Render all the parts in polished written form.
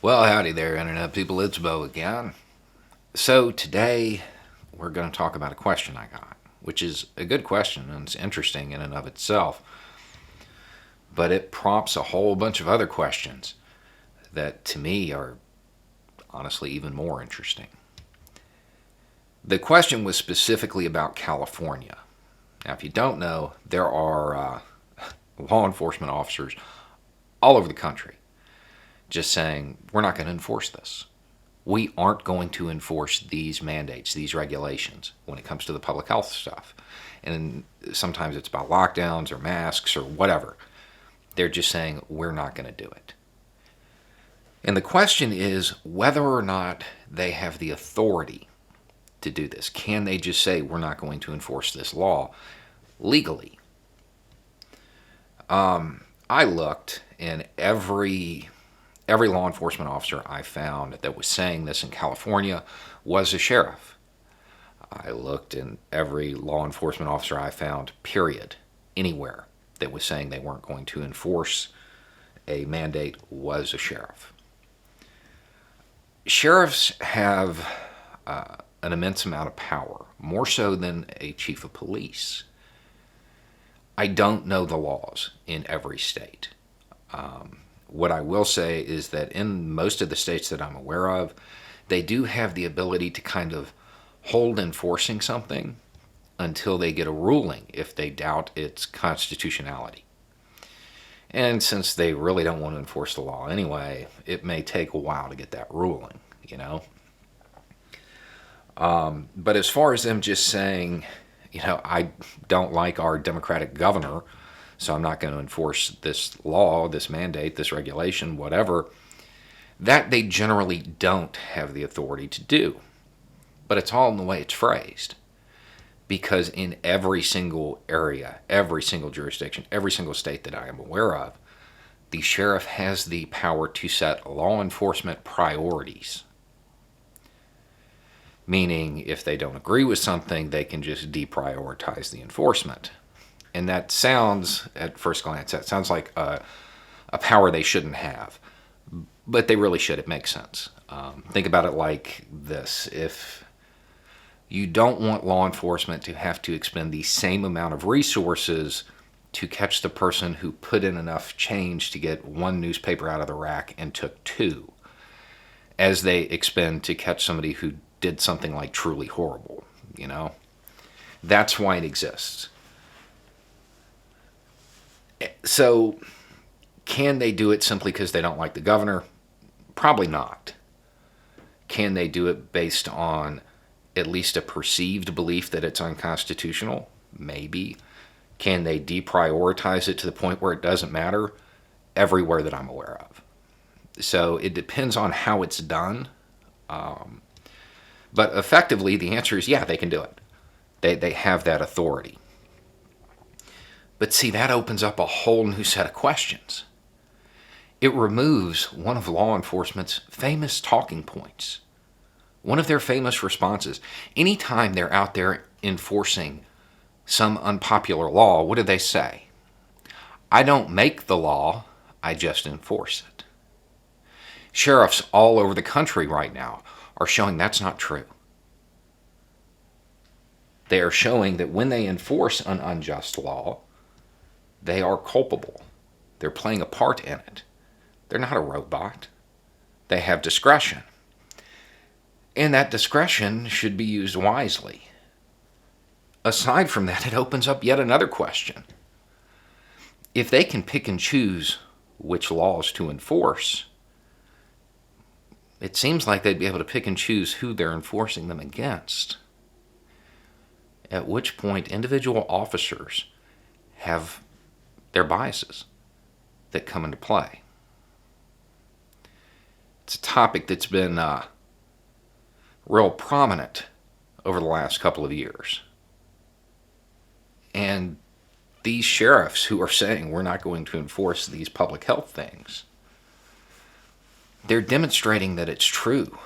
Well, howdy there, Internet people. It's Bo again. So, today we're going to talk about a question I got, which is a good question and it's interesting in and of itself, but it prompts a whole bunch of other questions that to me are honestly even more interesting. The question was specifically about California. Now, if you don't know, there are law enforcement officers all over the country just saying, we're not going to enforce this. We aren't going to enforce these mandates, these regulations when it comes to the public health stuff. And sometimes it's about lockdowns or masks or whatever. They're just saying, we're not going to do it. And the question is whether or not they have the authority to do this. Can they just say, we're not going to enforce this law legally? I looked, and every law enforcement officer I found that was saying this in California was a sheriff. I looked, and every law enforcement officer I found, period, anywhere, that was saying they weren't going to enforce a mandate was a sheriff. Sheriffs have an immense amount of power, more so than a chief of police. I don't know the laws in every state. What I will say is that in most of the states that I'm aware of, they do have the ability to kind of hold enforcing something until they get a ruling if they doubt its constitutionality. And since they really don't want to enforce the law anyway, it may take a while to get that ruling, you know? But as far as them just saying, I don't like our Democratic governor, so I'm not going to enforce this law, this mandate, this regulation, whatever, that they generally don't have the authority to do. But it's all in the way it's phrased. Because in every single area, every single jurisdiction, every single state that I am aware of, the sheriff has the power to set law enforcement priorities. Meaning, if they don't agree with something, they can just deprioritize the enforcement. And that sounds, at first glance, that sounds like a power they shouldn't have. But they really should. It makes sense. Think about it like this. If you don't want law enforcement to have to expend the same amount of resources to catch the person who put in enough change to get one newspaper out of the rack and took two, as they expend to catch somebody who did something like truly horrible, That's why it exists. So, can they do it simply because they don't like the governor? Probably not. Can they do it based on at least a perceived belief that it's unconstitutional? Maybe. Can they deprioritize it to the point where it doesn't matter? Everywhere that I'm aware of. So it depends on how it's done. But effectively, the answer is yeah, they can do it. They have that authority. But see, that opens up a whole new set of questions. It removes one of law enforcement's famous talking points. One of their famous responses. Anytime they're out there enforcing some unpopular law, what do they say? I don't make the law, I just enforce it. Sheriffs all over the country right now are showing that's not true. They are showing that when they enforce an unjust law, they are culpable. They're playing a part in it. They're not a robot. They have discretion. And that discretion should be used wisely. Aside from that, it opens up yet another question. If they can pick and choose which laws to enforce, it seems like they'd be able to pick and choose who they're enforcing them against. At which point, individual officers have their biases that come into play. It's a topic that's been real prominent over the last couple of years. And these sheriffs who are saying we're not going to enforce these public health things, they're demonstrating that it's true,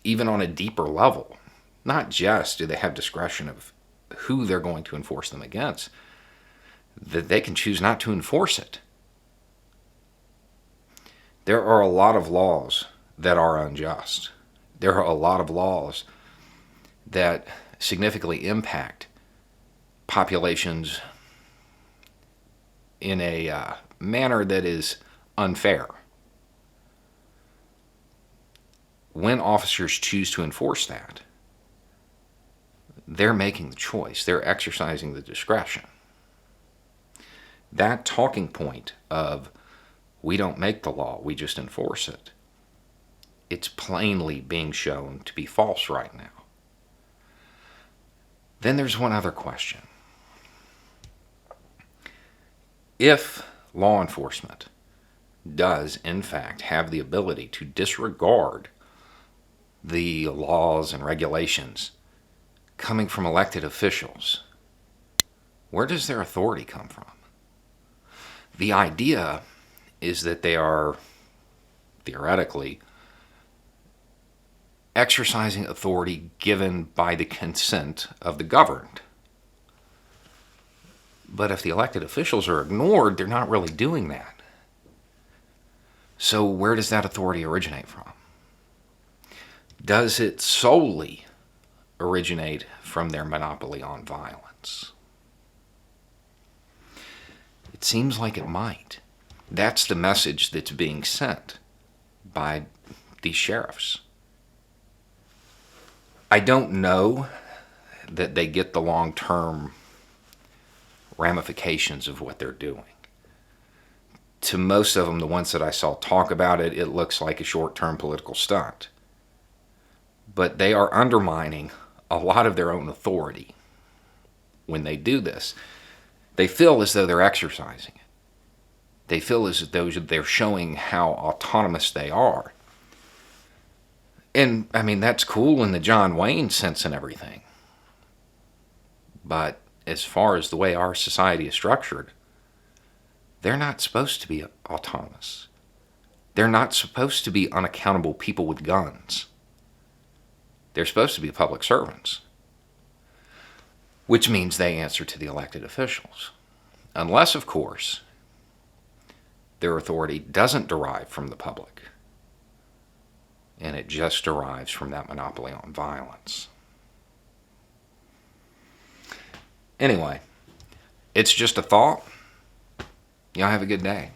even on a deeper level. Not just do they have discretion of who they're going to enforce them against, that they can choose not to enforce it. There are a lot of laws that are unjust. There are a lot of laws that significantly impact populations in a manner that is unfair. When officers choose to enforce that, they're making the choice. They're exercising the discretion. That talking point of, we don't make the law, we just enforce it, it's plainly being shown to be false right now. Then there's one other question. If law enforcement does, in fact, have the ability to disregard the laws and regulations coming from elected officials, where does their authority come from? The idea is that they are, theoretically, exercising authority given by the consent of the governed. But if the elected officials are ignored, they're not really doing that. So where does that authority originate from? Does it solely originate from their monopoly on violence? It seems like it might. That's the message that's being sent by these sheriffs. I don't know that they get the long-term ramifications of what they're doing. To most of them, the ones that I saw talk about it, it looks like a short-term political stunt. But they are undermining a lot of their own authority when they do this. They feel as though they're exercising it. They feel as though they're showing how autonomous they are. And, I mean, that's cool in the John Wayne sense and everything. But as far as the way our society is structured, they're not supposed to be autonomous. They're not supposed to be unaccountable people with guns. They're supposed to be public servants, which means they answer to the elected officials. Unless, of course, their authority doesn't derive from the public, and it just derives from that monopoly on violence. Anyway, it's just a thought. Y'all have a good day.